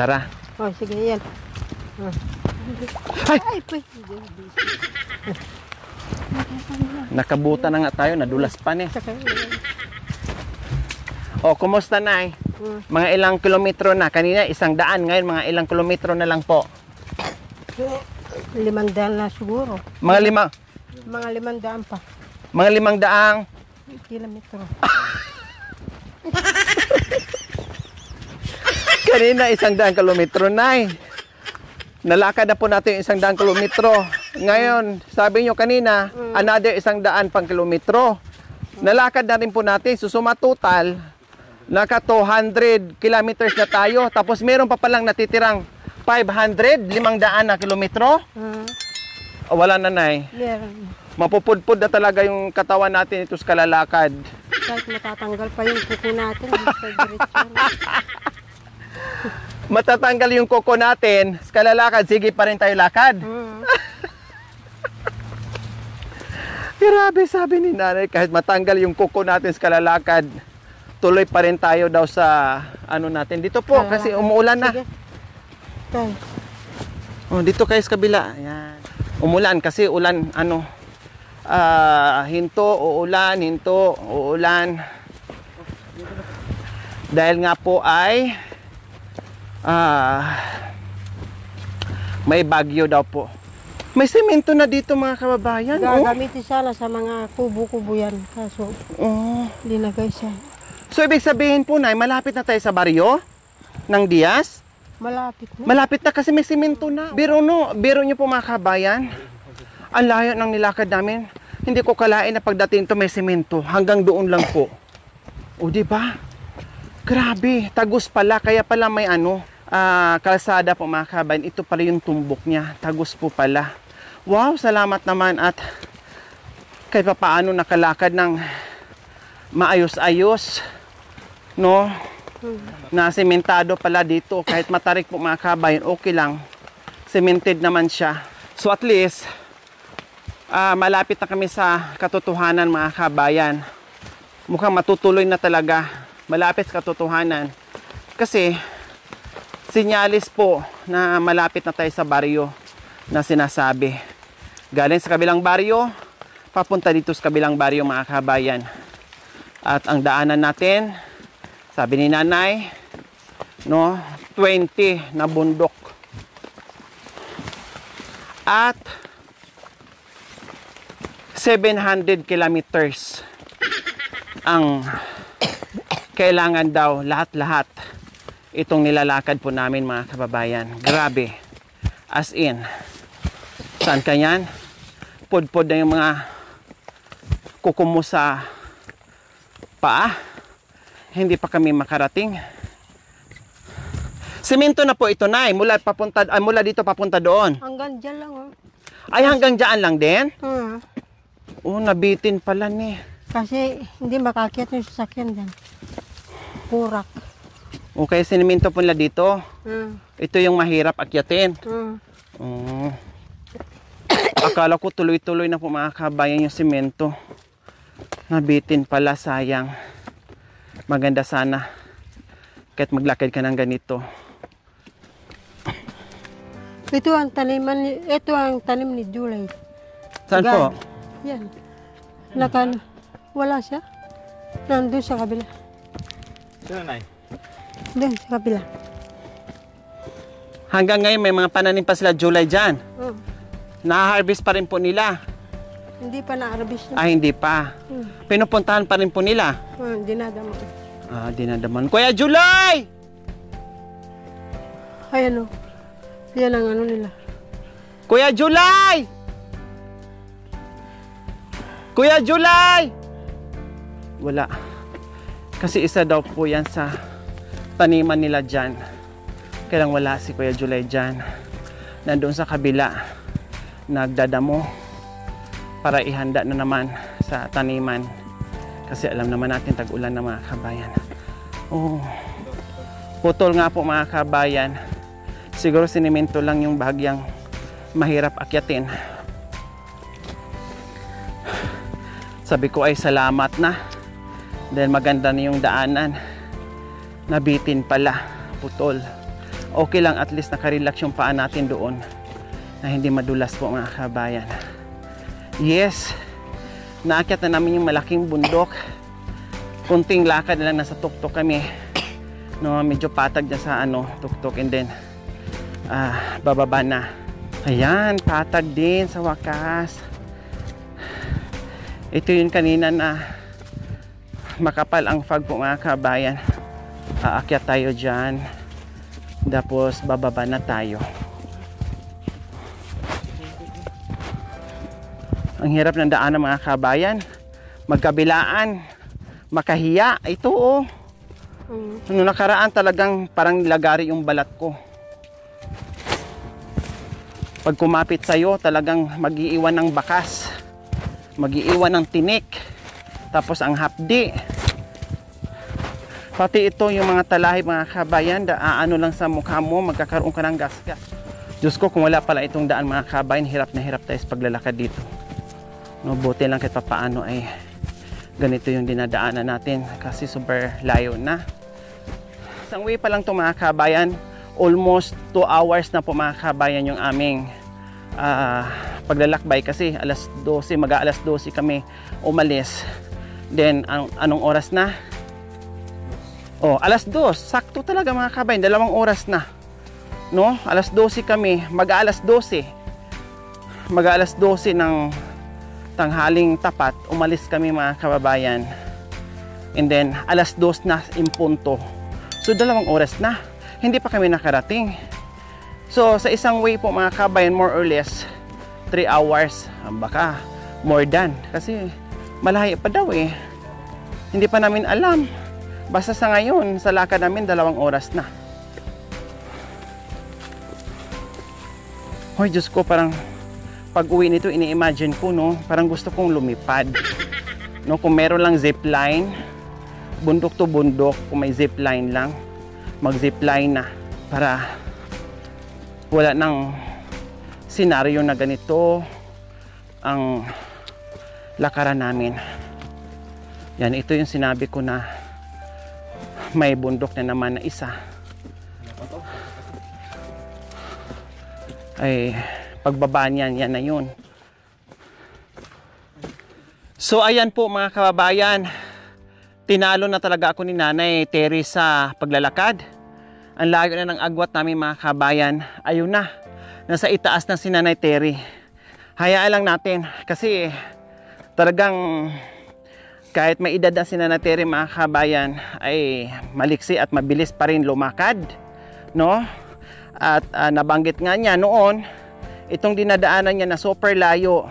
Tara. Oh, sige, yan. Ay! Ay, pwede. Nakabuta na nga tayo, nadulas pa ni. O, kumusta Nay? Mga ilang kilometro na? Kanina 100, ngayon mga ilang kilometro na lang po? 500 na siguro. Mga 500 pa. Mga 500 kilometro. Kanina 100 kilometro Nay. Nalakad na po natin yung 100 kilometro. Ngayon, sabi nyo kanina, another 100 pang kilometro. Nalakad na rin po natin. Susuma total, naka 200 kilometers na tayo. Tapos meron pa palang natitirang 500 na kilometro. Wala na Nay. Meron. Mapupudpud na talaga yung katawan natin ito sa kalalakad. Kahit matatanggal pa yung kuko natin. Diretso. Matatanggal yung kuko natin sa kalalakad, sige pa rin tayo lakad. Grabe, sabi ni nanay, kahit matanggal yung kuko natin sa kalalakad, tuloy pa rin tayo daw sa ano natin. Dito po, kasi umuulan na. Sige. Tay. Oh, dito kayo sa kabila. Ayan. Umulan kasi ulan, ano, hinto, uulan. Dahil nga po ay may bagyo daw po. May semento na dito mga kababayan. Gagamitin sana sa mga kubo-kubo yan. Kaso, hindi na guys yan. So, ibig sabihin po na, malapit na tayo sa baryo ng Diaz? Malapit na. Malapit na kasi may semento na. Biro nyo po mga kababayan. Ang layo ng nilakad namin. Hindi ko kalain na pagdating to may semento. Hanggang doon lang po. O, diba? Grabe. Tagus pala. Kaya pala may kalsada po mga kababayan. Ito pala yung tumbok niya. Tagus po pala. Wow, salamat naman at kahit pa paano nakalakad ng maayos-ayos. No? Na sementado pala dito. Kahit matarik po mga kababayan, okay lang. Cemented naman siya. So at least, malapit na kami sa katotohanan mga kababayan. Mukhang matutuloy na talaga. Malapit sa katotohanan. Kasi, sinyalis po na malapit na tayo sa baryo na sinasabi. Galing sa kabilang baryo, papunta dito sa kabilang baryo mga kababayan. At ang daanan natin, sabi ni nanay, no, 20 na bundok. At 700 kilometers ang kailangan daw lahat-lahat itong nilalakad po namin mga kababayan. Grabe. As in, saan ka yan? Pudpud na yung mga kuko mo sa paa. Hindi pa kami makarating. Semento na po ito, Nay. Mula dito papunta doon. Hanggang dyan lang, oh. Ay, hanggang dyan lang din? Oh, nabitin pala ni. kasi hindi makakyat yung sasakyan dyan. Purak. Okay, sinimento po nila dito. Ito yung mahirap akyatin. Akala ko tuloy-tuloy na po mga kabayan yung semento. Nabitin pala, sayang. Maganda sana kahit maglakad ka ng ganito. Ito ang tanim ni July. Saan po? Yan. Wala siya. Nandun sa kabila. Saan Nay? Doon sa kabila. Hanggang ngayon may mga pananim pa sila July dyan. Na-harvest pa rin po nila. Hindi pa na-harvest na. Hindi pa. Pinupuntahan pa rin po nila. Dinadama. Dinadaman. Kuya July! Ayan o. Yan ang ano nila. Kuya July! Kuya July! Wala. Kasi isa daw po yan sa taniman nila dyan. Kailang wala si Kuya July dyan. Nandun sa kabila. Nagdadamo para ihanda na naman sa taniman. Kasi alam naman natin tag-ulan na mga kabayan. Putol nga po mga kabayan. Siguro sinimento lang yung bahagyang mahirap akyatin. Sabi ko ay salamat na. Dahil maganda na yung daanan. Nabitin pala. Putol. okay lang, at least nakarelax yung paa natin doon na hindi madulas po mga kabayan. Yes, naakyat na namin yung malaking bundok. Kunting lakad na lang, nasa tuktok kami, no, medyo patag dyan sa tuktok, and then bababa na. Ayan, patag din sa wakas. Ito yun kanina na makapal ang fog po mga kabayan. Aakyat tayo dyan, tapos bababa na tayo. Ang hirap ng daan ng mga kabayan, magkabilaan, makahiya. Ito oh, nung nakaraan talagang parang nilagari yung balat ko. Pag kumapit sa'yo, talagang mag-iiwan ng bakas, mag-iiwan ng tinik, tapos ang hapdi. Pati ito yung mga talahib mga kabayan, ano lang sa mukha mo, magkakaroon ka ng gasgas. Diyos ko, kung wala pala itong daan mga kabayan, hirap na hirap tayo sa paglalakad dito. No, buti lang kahit papaano ay ganito yung dinadaanan natin kasi super layo na. Isang way pa lang ito mga kabayan, almost 2 hours na po mga kabayan yung aming paglalakbay kasi alas 12, mag-aalas 12 kami umalis. Then anong oras na? Oh, alas 2, sakto talaga mga kabayan, 2 oras na. No, alas 12 kami, mag-aalas 12. Mag-aalas 12 ng tanghaling tapat, umalis kami mga kababayan. And then alas 2 na impunto. So 2 oras na, hindi pa kami nakarating. So sa isang way po mga kabayan, more or less 3 hours, baka more than, kasi malayo pa daw eh. Hindi pa namin alam. Basta sa ngayon, sa lakad namin 2 oras na. Hoy Diyos ko, parang pag uwi nito, ini-imagine ko, no, parang gusto kong lumipad. No, kung meron lang zipline, bundok to bundok, kung may zipline lang, mag-zipline na para wala nang senaryo na ganito ang lakaran namin. Yan, ito yung sinabi ko na may bundok na naman na isa. Ay, pagbaba niyan, yan na yun. So ayan po mga kababayan, tinalo na talaga ako ni Nanay Terry sa paglalakad. Ang layo na ng agwat namin mga kababayan. Ayun na, nasa itaas na si Nanay Terry. Hayaan lang natin kasi talagang kahit may edad na si Nanay Terry mga kababayan, ay maliksi at mabilis pa rin lumakad, no? At nabanggit nga niya noon, itong dinadaanan niya na super layo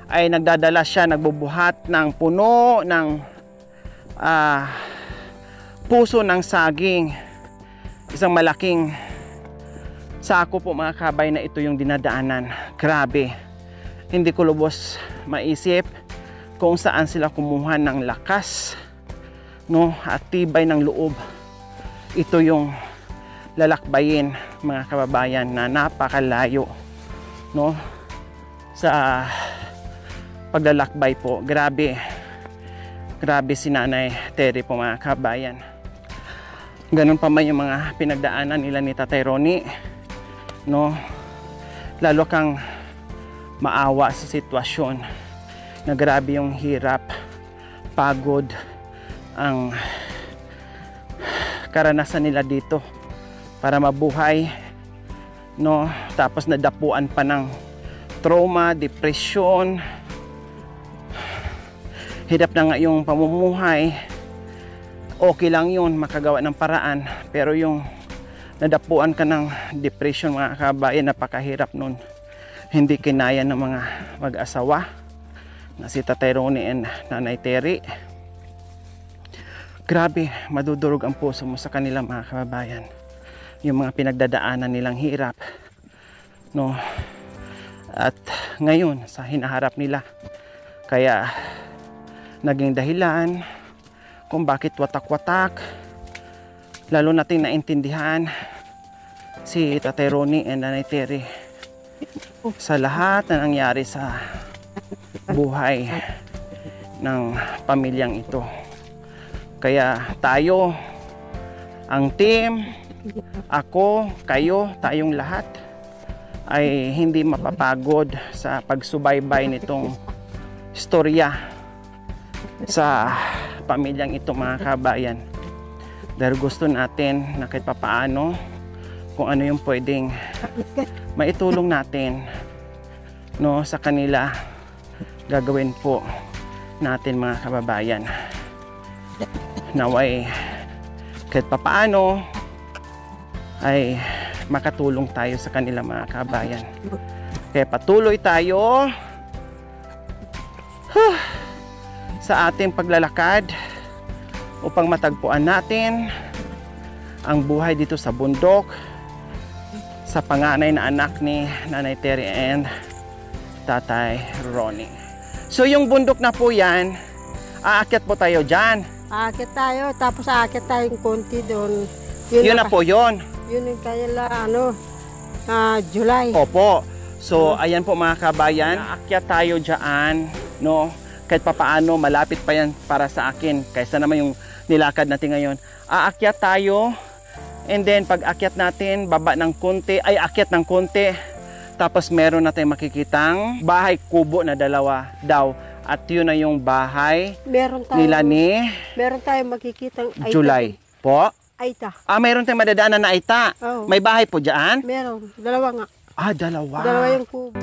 ay nagdadala siya, nagbubuhat ng puno ng puso ng saging. Isang malaking sako po mga kabay na ito yung dinadaanan. Grabe, hindi ko lubos maisip kung saan sila kumuha ng lakas, no, at tibay ng loob. Ito yung lalakbayin mga kababayan na napakalayo, no, sa paglalakbay po. Grabe si Nanay Terry po mga kababayan. Ganun pa man yung mga pinagdaanan nila ni Tatay Ronnie, no, lalo kang maawa sa sitwasyon na grabe yung hirap, pagod ang karanasan nila dito para mabuhay, no, tapos nadapuan pa ng trauma, depression, hirap na nga yung pamumuhay. Okay lang yun, makagawa ng paraan, pero yung nadapuan ka ng depression mga kabayan, napakahirap nun. Hindi kinaya ng mga mag-asawa na si Tatay Ronnie and Nanay Terry. Grabe, madudurog ang puso mo sa kanila mga kababayan, yung mga pinagdadaanan nilang hirap, no, at ngayon sa hinaharap nila, kaya naging dahilan kung bakit watak-watak. Lalo nating naintindihan si Tatay Ronnie and Nanay Terry sa lahat na nangyari sa buhay ng pamilyang ito. Kaya tayo, ang team, ako, kayo, tayong lahat ay hindi mapapagod sa pagsubaybay nitong istorya sa pamilyang ito, mga kabayan. Dahil gusto natin na kahit papaano kung ano yung pwedeng maitulong natin, no, sa kanila, gagawin po natin, mga kababayan. Naway kahit papaano ay makatulong tayo sa kanila, mga kabayan. Kaya patuloy tayo sa ating paglalakad upang matagpuan natin ang buhay dito sa bundok sa panganay na anak ni Nanay Terry and Tatay Ronnie. So yung bundok na po yan, aakyat po tayo dyan. Aakit tayo, tapos aakit tayong konti doon. Yun na po yun. Yun yung kaya July. Opo. So ayan po, mga kabayan, aakyat tayo dyan, no? Kahit papaano, malapit pa yan para sa akin kaysa naman yung nilakad natin ngayon. Aakyat tayo, and then pag akyat natin, baba ng konti, ay akyat ng konti, tapos meron na tayong makikitang bahay kubo na 2 daw. At yun na yung bahay nila ni meron tayong makikitang Aita. July po. Aita. Meron tayong madadaanan na Aita. Oh. May bahay po dyan? Meron. 2 nga. 2. 2 yung kubo.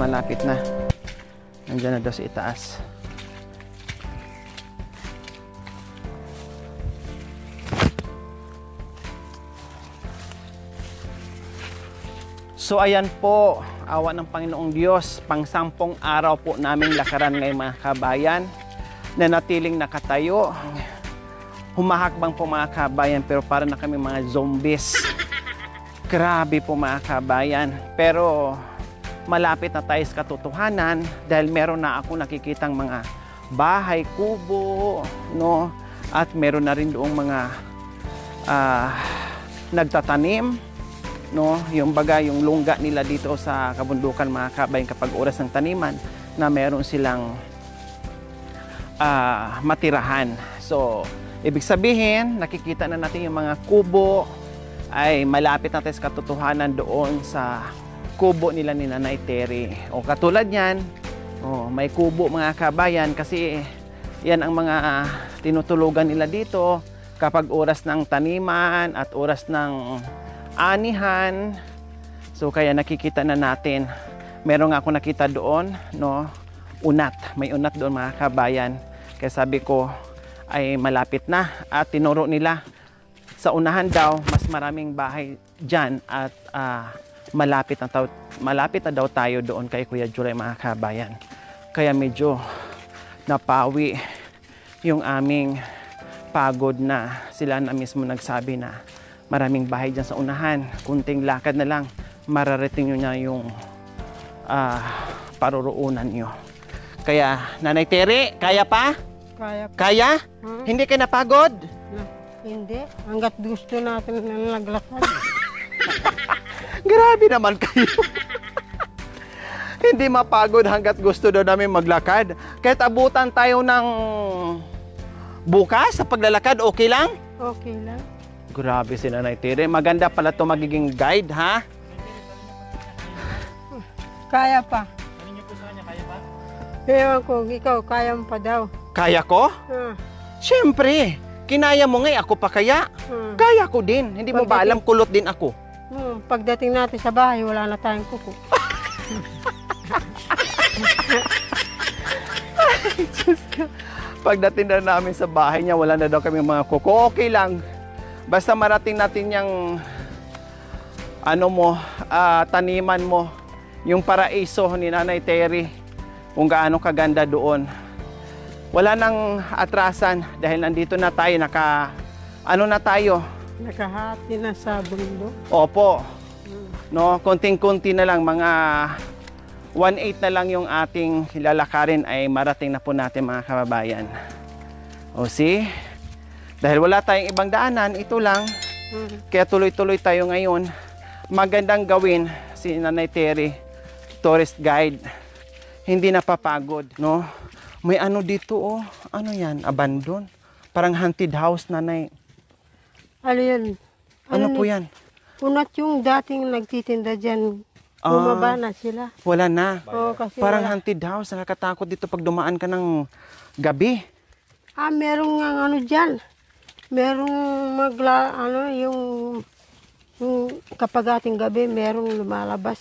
Malapit na. Nandiyan na daw sa itaas. So ayan po, awa ng Panginoong Diyos, pang-10 araw po naming lakaran ngayon, mga kabayan, na natiling nakatayo. Humahakbang po, mga kabayan, pero para na kami mga zombies. Grabe po, mga kabayan. Pero malapit na tayo sa katotohanan dahil meron na ako nakikitang mga bahay, kubo, no? At meron na rin doong mga nagtatanim, no? Yung baga, yung lungga nila dito sa kabundukan, mga kabayan, kapag oras ng taniman, na meron silang matirahan. So, ibig sabihin, nakikita na natin yung mga kubo ay malapit na tayo sa katotohanan doon sa kubo nila ni Nanay Terry. O katulad yan, may kubo, mga kabayan, kasi yan ang mga tinutulugan nila dito kapag oras ng taniman at oras ng anihan. So kaya nakikita na natin, meron nga ako nakita doon, no, unat. May unat doon, mga kabayan. Kaya sabi ko ay malapit na, at tinuro nila sa unahan daw mas maraming bahay dyan, at malapit na daw tayo doon kay Kuya July, mga kabayan. Kaya medyo napawi yung aming pagod na sila na mismo nagsabi na maraming bahay dyan sa unahan. Kunting lakad na lang, mararating nyo na yung paruroonan nyo. Kaya, Nanay Terry, kaya pa? Kaya pa. Kaya? Hindi kayo napagod? Hindi. Hanggat gusto natin na naglakad. Grabe naman kayo. Hindi mapagod hanggat gusto daw namin maglakad. Kahit abutan tayo ng bukas sa paglalakad, okay lang? Okay lang. Grabe si Nanay Terry. Maganda pala ito magiging guide, ha? Kaya pa. Ewan ko, ikaw, kaya mo pa daw. Kaya ko? Siyempre. Kinaya mo nga, ako pa kaya? Kaya ko din. Hindi mo ba alam, kulot din ako. Pagdating natin sa bahay, wala na tayong kuko. Pagdating na namin sa bahay niya, wala na daw kami mga kuko. Okay lang. Basta marating natin yung taniman mo, yung paraiso ni Nanay Terry, kung gaano kaganda doon. Wala nang atrasan dahil nandito na tayo, Nakahati na sa bundok. Opo. No, konting-konti na lang, mga 1/8 na lang yung ating lalakarin ay marating na po natin mga kababayan. O see, dahil wala tayong ibang daanan, ito lang. Kaya tuloy-tuloy tayo ngayon. Magandang gawin si Nanay Terry, tourist guide. Hindi napapagod, no? May ano dito, oh. Ano yan? Abandon? Parang haunted house, Nanay. Ano yan? Ano po yan? Unat yung dating nagtitinda dyan. Bumaba na sila. Wala na. Oo, kasi Parang wala. haunted house. Nakakatakot dito pag dumaan ka ng gabi. Merong nga ano dyan. Merong yung kapag ating gabi, merong lumalabas.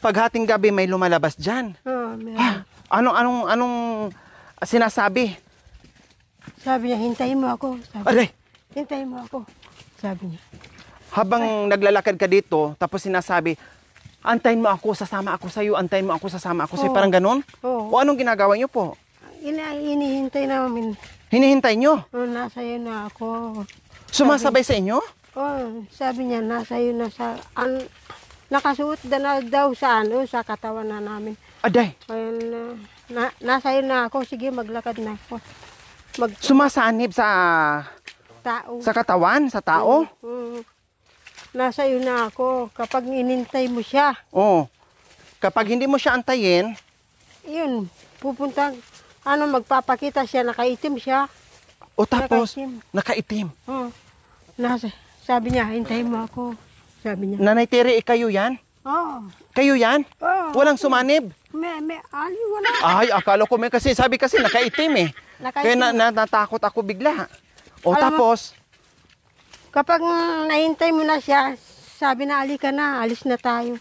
Pag hating gabi may lumalabas dyan. Meron. Anong sinasabi? Sabi niya, hintayin mo ako. Aray! Hintayin mo ako. Sabi niya. Habang naglalakad ka dito, tapos sinasabi, antayin mo ako, sasama ako sa'yo, antayin mo ako, sasama ako sa'yo. Oo. Parang ganon? Oo. O anong ginagawa niyo po? Inihintay namin. Hinihintay niyo? Nasa iyo na ako. Sumasabay sa inyo? Sabi niya, nasa iyo na sa... nakasuot na daw sa sa katawan na namin. Aday, Ayun, nasa iyo na ako. Sige, maglakad na ako. sumasanib sa Tao. katawan, sa tao? Nasa iyo na ako. Kapag inintay mo siya, Oo. Kapag hindi mo siya antayin, yun, pupunta, magpapakita siya, nakaitim siya. o tapos, Nakaitim. nakaitim. Sabi niya, hintayin mo ako. Sabi niya. Nanay Terry, kayo yan? Kayo yan? Walang sumanib? Wala. Ay, akala ko may kasi, sabi kasi nakaitim eh. Kaya natakot ako bigla. O Alam mo- tapos, Kapag nahintay mo na siya, sabi na, alika na, alis na tayo.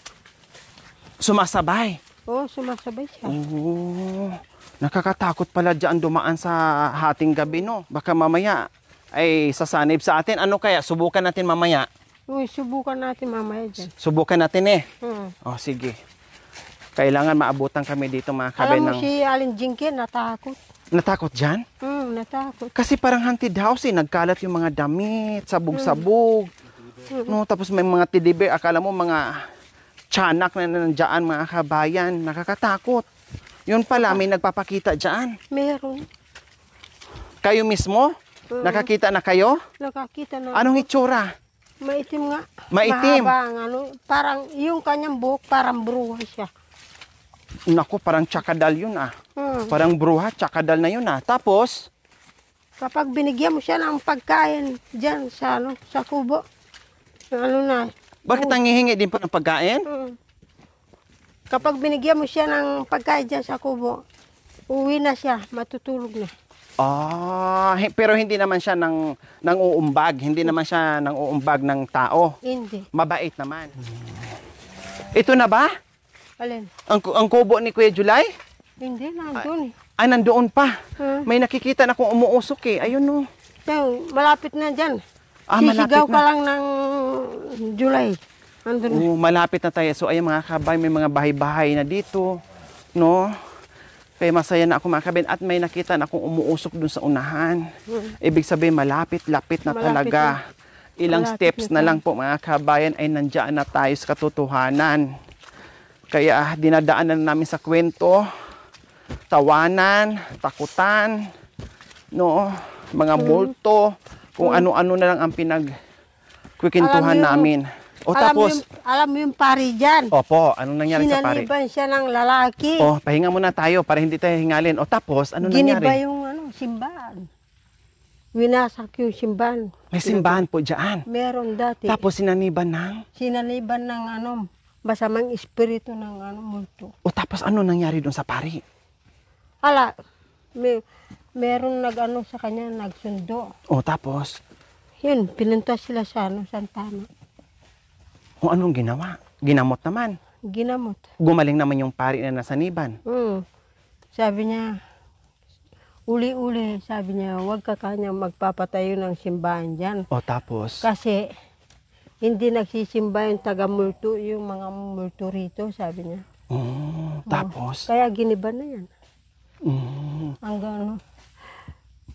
sumasabay. Sumasabay siya. Oo. Nakakatakot pala dyan dumaan sa hating gabi, no? Baka mamaya ay sasanib sa atin. Ano kaya? Subukan natin mamaya. Subukan natin mamaya dyan. Subukan natin eh. Hmm. O, sige. Kailangan maabutan kami dito mga kabe Alam mo ng... si Alin Jinky, natakot. Natakot dyan? Natakot. Kasi parang haunted house eh. Nagkalat yung mga damit, sabog-sabog. No, tapos may mga teddy bear. Akala mo mga tiyanak na nandiyan mga kabayan. Nakakatakot. Yun pala, may nagpapakita dyan. Meron. Kayo mismo? Nakakita na kayo? Nakakita na. Anong itsura? Maitim nga. Maitim? Mahaba ang parang yung kanyang buhok, parang bruha siya. Naku, parang tsakadal yun ah. Parang bruha, tsakadal na yun ah. Tapos, Kapag binigyan mo siya ng pagkain dyan sa kubo, bakit nangihingi din po ng pagkain? Kapag binigyan mo siya ng pagkain dyan sa kubo, uwi na siya, matutulog na. Pero hindi naman siya nang uumbag. Hindi naman siya nang uumbag ng tao. Hindi. Mabait naman. Ito na ba? Alin? Ang kubo ni Kuya July? Hindi, nandun eh. Ay, nandoon pa. Hmm. May nakikita na kung umuusok eh. Ayun no. Diyan, malapit na dyan. Malapit Sisigaw na. ka lang ng July. Nandun na. Malapit na tayo. So, ayun mga kabay, may mga bahay-bahay na dito. No? Kaya masaya na ako mga kabin. At may nakita na akong umuusok dun sa unahan. Ibig sabihin, lapit na Malapit talaga. Ilang Malapit steps na na lang po mga kabayan ay nandiyan na tayo sa katotohanan. Kaya dinadaanan namin sa kwento, tawanan, takutan, no, mga multo, kung ano-ano na lang ang pinagkwikintuhan namin. O tapos, alam mo yung pari dyan. opo, anong nangyari sa pare? Sinaniban siya ng lalaki. Pahinga muna tayo para hindi tayo hingalin. O tapos, ano Giniba nangyari? yung simbahan. Winasak yung simbahan. May simbahan po dyan. Meron dati. Tapos sinaniban ng? Sinaniban ng masamang espiritu ng multo. O tapos ano nangyari doon sa pari? Meron sa kanya, nagsundo. O tapos? Yun, pinunta sila sa Santana. O anong ginawa? Ginamot naman. Ginamot. Gumaling naman yung pari na nasaniban. Sabi niya, uli-uli, sabi niya, huwag ka kanyang magpapatayo ng simbahan dyan. O tapos? Kasi, hindi nagsisimba yung taga-multo, yung mga multo rito, sabi niya. Tapos? Kaya giniba na yan. Hanggang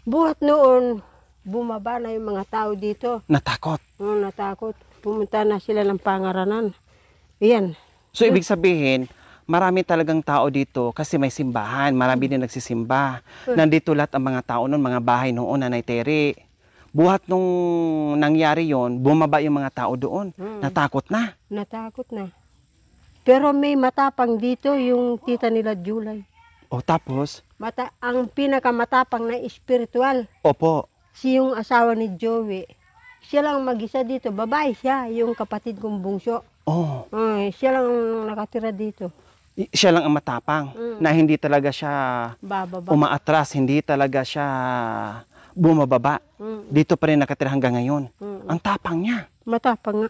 buhat noon, bumaba na yung mga tao dito. Natakot? Natakot. Pumunta na sila ng Pangaranan. Yan. So, ibig sabihin, marami talagang tao dito kasi may simbahan. Marami din nagsisimba. Nandito lahat ang mga tao noon, mga bahay noon, Nanay Terry. Buhat nung nangyari yon, bumaba yung mga tao doon. Natakot na. Natakot na. Pero may matapang dito yung tita nila July. O tapos, Ang pinakamatapang na espiritual, opo. si yung asawa ni Joey. Siya lang mag-isa dito. Babae siya, yung kapatid kong bungso. Oh, Siya lang nakatira dito. siya lang ang matapang na hindi talaga siya Bababa. umaatras, hindi talaga siya bumababa. Dito pa rin nakatira hanggang ngayon. Ang tapang niya. Matapang nga.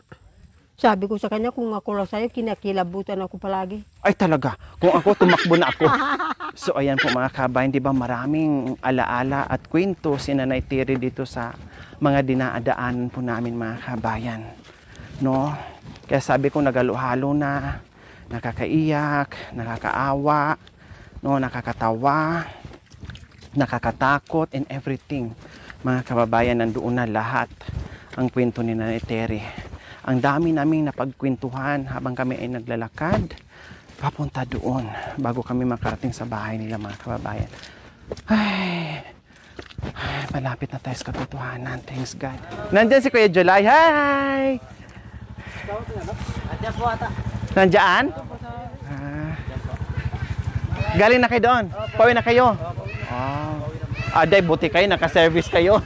Sabi ko sa kanya, kung ako lang sa'yo, kinakilabutan ako palagi. Ay talaga, kung ako tumakbo na ako. So ayan po mga kabayan, di ba maraming alaala at kwento si Nanay Terry dito sa mga dinaadaanan po namin mga kabayan. No? Kaya sabi ko nagalo-halo na, nakakaiyak, nakakaawa, no, nakakatawa, nakakatakot and everything. Mga kababayan, nandoon na lahat ang kwento ni Nanay Terry. Ang dami naming napagkwentuhan habang kami ay naglalakad papunta doon bago kami makarating sa bahay nila mga kababayan. Ay, malapit na tayo sa katotohanan. Thanks God. Nandyan si Kuya July. Hi! Nandyan? Galing na kayo doon? Pauwi na kayo? Aday, buti kayo. Naka-service kayo.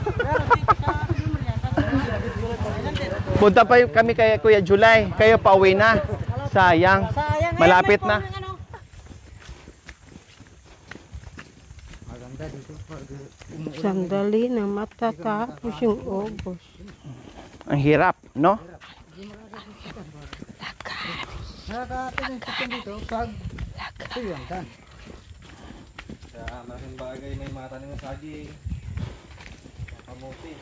Punta pa kami kay Kuya July. Kayo pauwi na. Sayang. Malapit na. Sandali na matatapos yung August. Ang hirap, no? Nakakatingin sa dito pag tuyang kan. Kaya malaking bagay may matanim ng saging. Kamuti.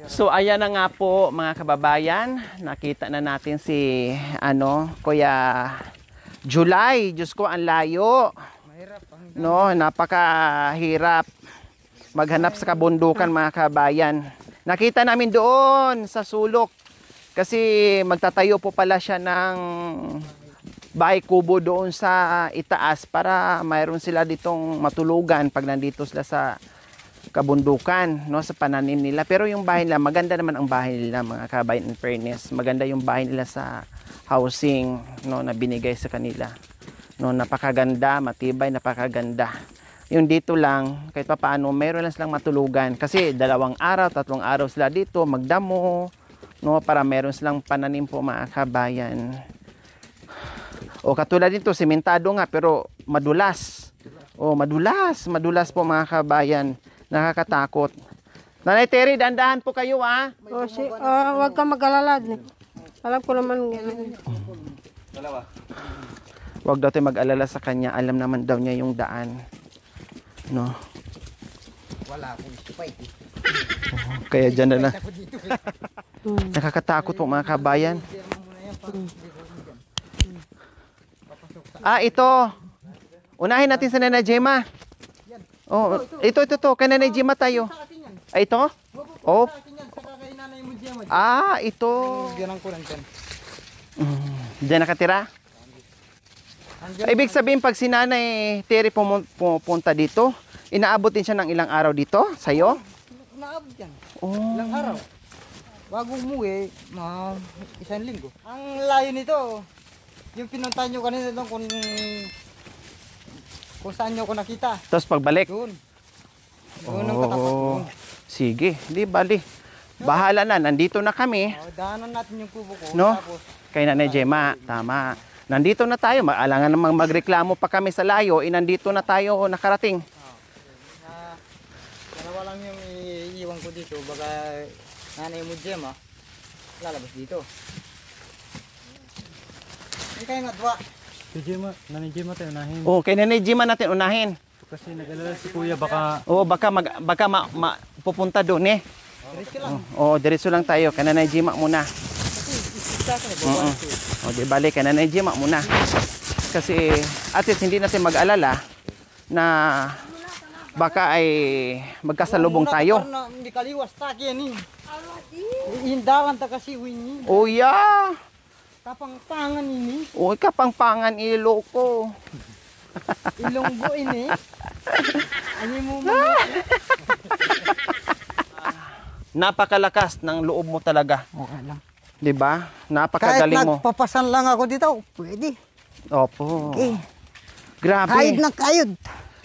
So ayan na nga po mga kababayan, nakita na natin si Kuya July. Diyos ko, ang layo. No, napakahirap maghanap sa kabundukan mga kababayan. Nakita namin doon sa sulok kasi magtatayo po pala siya ng bahay kubo doon sa itaas para mayroon sila ditong matulugan pag nandito sila sa kabundukan, no, sa pananim nila. Pero yung bahay nila, maganda naman ang bahay nila mga kabayan, in fairness. Maganda yung bahay nila sa housing, no, na binigay sa kanila. No, napakaganda, matibay, napakaganda. Yung dito lang, kahit pa paano, mayroon lang silang matulugan. Kasi 2 araw, 3 araw sila dito, magdamo, no, para mayroon silang pananim po mga kabayan. O katulad dito, sementado nga, pero madulas. O madulas po mga kabayan. Nakakatakot. Nanay Terry, dandahan po kayo Huwag ka mag-alala. Alam ko naman. Dalawa. Huwag daw tayo mag-alala sa kanya. Alam naman daw niya yung daan. No? Wala akong istupay. Kaya dyan na lang. Nakakatakot po mga kabayan. Ito. Unahin natin sa Nanay Gemma. Oh, ito. Kay Nanay Gemma tayo. Ito? Oh. Ito. Diyan ko lang dyan. Diyan nakatira? Ibig sabihin, pag si Nanay Terry pumunta dito, inaabot din siya ng ilang araw dito sa'yo? Naabot yan. Oh. Ilang araw. Bago umuwi, isang linggo. Ang layo nito, yung pinuntahan nyo kanina doon kung saan nyo ko nakita. Tapos pagbalik? Doon. Doon ang katapat doon. Sige, di bali. Bahala na, nandito na kami. Daanan natin yung kubo ko. No? Tapos, Kay Nanay Gemma, tama. Nandito na tayo, maalangan namang magreklamo pa kami sa layo, nandito na tayo nakarating. dalawa lang yung iiwan ko dito. Baka nanay mo Gemma, lalabas dito. Hindi kayo nga dwa. Si Gemma, Nanay Gemma tayo unahin. Oh, kay Nanay Gemma natin unahin. Kasi nag-alala si Kuya baka Oh, baka pupunta doon eh. Diretso lang. Oh, diretso lang tayo. Kay Nanay Gemma muna. Isa ka na. O, di bali, kay Nanay Gemma muna. Kasi, at least, hindi natin mag-alala na baka ay magkasalubong tayo. Hindi kaliwas ta yan eh. Hindawan ta kasi winni. Oh, yeah. Kapangpangan ini. Uy, kapangpangan iloko. Ilonggo ini. Ano mo Napakalakas ng loob mo talaga. Okay lang. 'Di ba? Kahit Napakagaling mo. nagpapasan lang ako dito, pwede. Opo. Okay. Grabe. Kayod na kayod.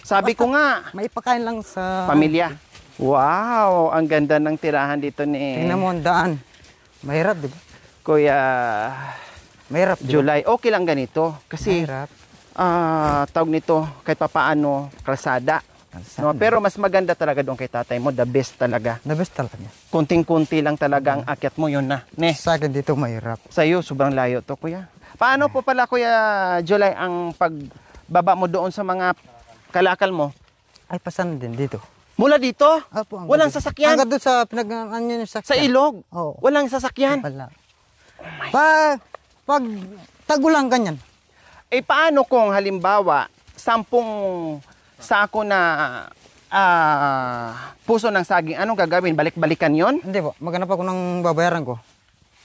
Sabi ko nga, May pakain lang sa... pamilya. Wow, ang ganda ng tirahan dito ni Tingnan mo ang daan. Mahirap, di ba? Kuya Mahirap, di ba? July. Okay lang ganito kasi Mahirap. tawag nito kahit papaano kalsada. No, pero mas maganda talaga doon kay tatay mo, the best talaga. The best talaga. Kunting-kunti lang talaga ang akyat mo, yun na. Ne, Sa akin dito mahirap. sa iyo sobrang layo to, kuya. Paano po pala, Kuya July, ang pagbaba mo doon sa mga kalakal mo? Ay, pasan din dito. Mula dito? Apo, Walang sasakyan? Hanggang doon sa pinag-ano yung Sa sakyan. ilog? Oo. Walang sasakyan? Wala. Pag tagulang ganyan. Eh paano kung halimbawa 10 sako na puso ng saging, anong gagawin? Balik-balikan yon Hindi po, maghanap ako ng babayaran ko.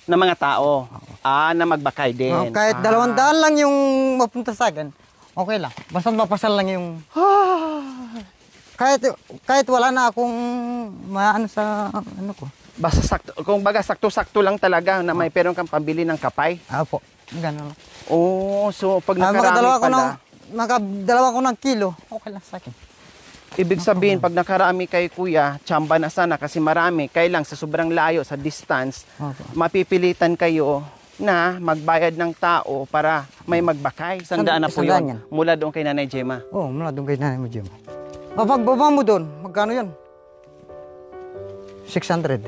ng mga tao? Na magbakay din. Oh, kahit 200 lang yung mapunta sa akin, okay lang. Basta mapasal lang yung... kahit wala na akong maano sa ano ko. Basta sakto, kung baga sakto-sakto lang talaga na may pero kang pambili ng kapay. Apo, gano'n lang. Oh, so pag Makadalawa nakarami ko ng, pala, makadalawa ko ng kilo, okay lang sa akin. ibig sabihin pag nakarami kay kuya, tsamba na sana kasi marami. Kailang sa sobrang layo, sa distance, Opo. mapipilitan kayo na magbayad ng tao para may magbakay. Isang daan na po Isang daan yun. Mula doon kay Nanay Gemma. Oo, mula doon kay nanay mo, Jim. Kapag baba mo doon, magkano yun? 600.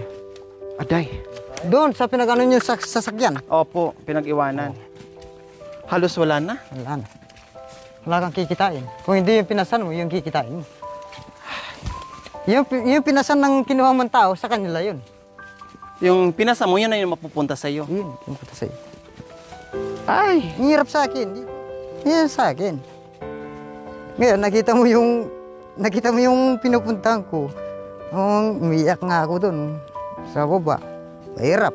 Aday. Doon sa pinag-ano nyo sa sasakyan. Opo, pinag-iwanan. Halos wala na. Wala na. Wala kang kikitain. Kung hindi yung pinasan mo, yung kikitain mo. Yung pinasan ng kinuha mong tao, sa kanila yun. Yung pinasa mo, yun na yung mapupunta sa iyo. Yun, yung puta sa'yo. Ay! Ang hirap sa akin. Yan sa akin. Ngayon, nakita mo yung pinupuntahan ko. Umiyak nga ako doon sa baba. Mahirap.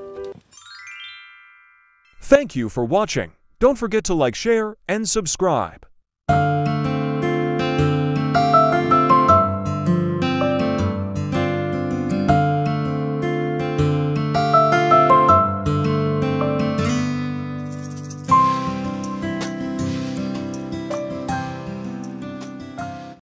Thank you for watching. Don't forget to like, share, and subscribe.